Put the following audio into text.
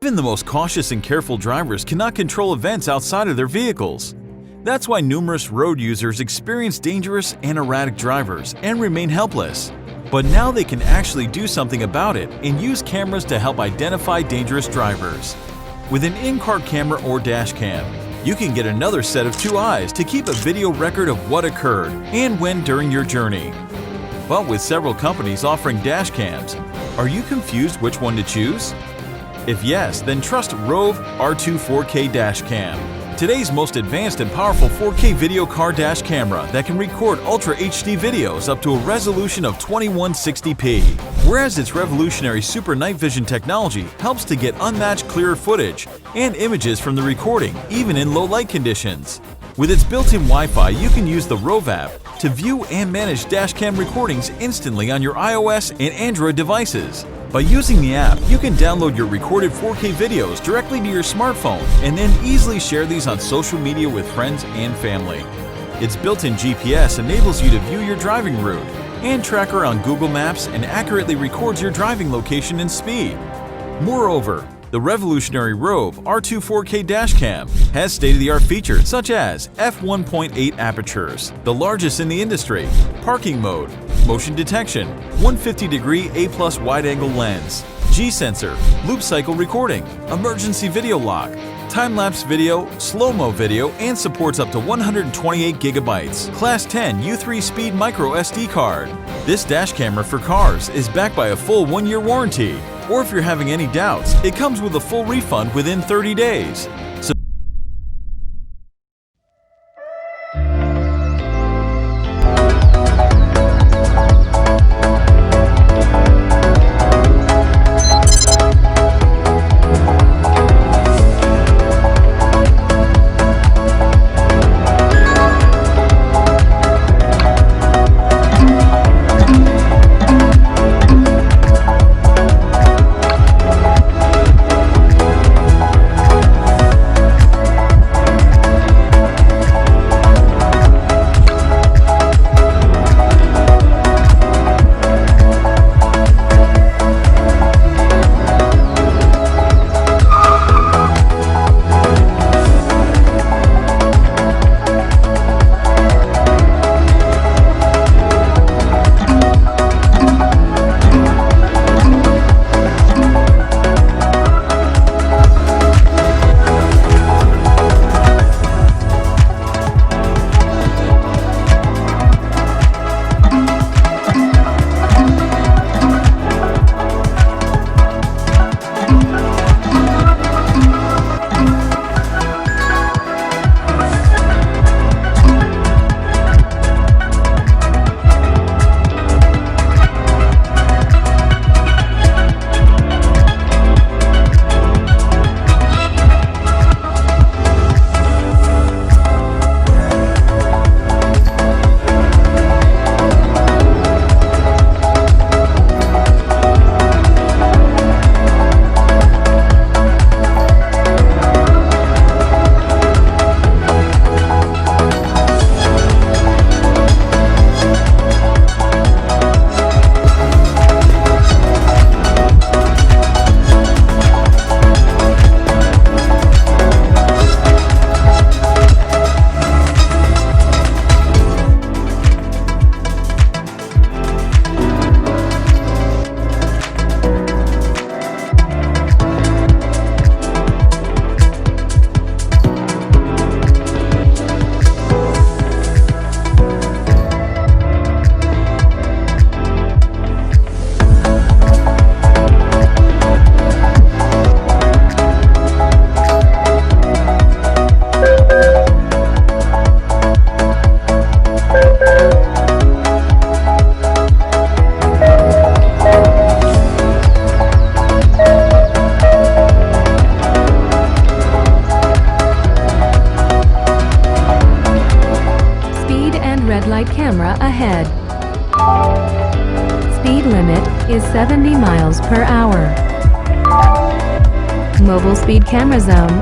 Even the most cautious and careful drivers cannot control events outside of their vehicles. That's why numerous road users experience dangerous and erratic drivers and remain helpless. But now they can actually do something about it and use cameras to help identify dangerous drivers. With an in-car camera or dash cam, you can get another set of two eyes to keep a video record of what occurred and when during your journey. But with several companies offering dash cams, are you confused which one to choose? If yes, then trust Rove R2 4K dash cam. Today's most advanced and powerful 4K video car dash camera that can record Ultra HD videos up to a resolution of 2160p, whereas its revolutionary Super Night Vision technology helps to get unmatched clearer footage and images from the recording even in low light conditions. With its built-in Wi-Fi, you can use the Rove app to view and manage dashcam recordings instantly on your iOS and Android devices. By using the app, you can download your recorded 4K videos directly to your smartphone and then easily share these on social media with friends and family. Its built-in GPS enables you to view your driving route and tracker on Google Maps and accurately records your driving location and speed. Moreover, the revolutionary Rove R2 4K dashcam has state-of-the-art features such as f1.8 apertures, the largest in the industry, parking mode, motion detection, 150-degree A+ wide-angle lens, G-sensor, loop cycle recording, emergency video lock, time-lapse video, slow-mo video, and supports up to 128 GB, Class 10 U3 speed micro SD card. This dash camera for cars is backed by a full 1-year warranty. Or if you're having any doubts, it comes with a full refund within 30 days. camera ahead. Speed limit is 70 miles per hour. Mobile speed camera zone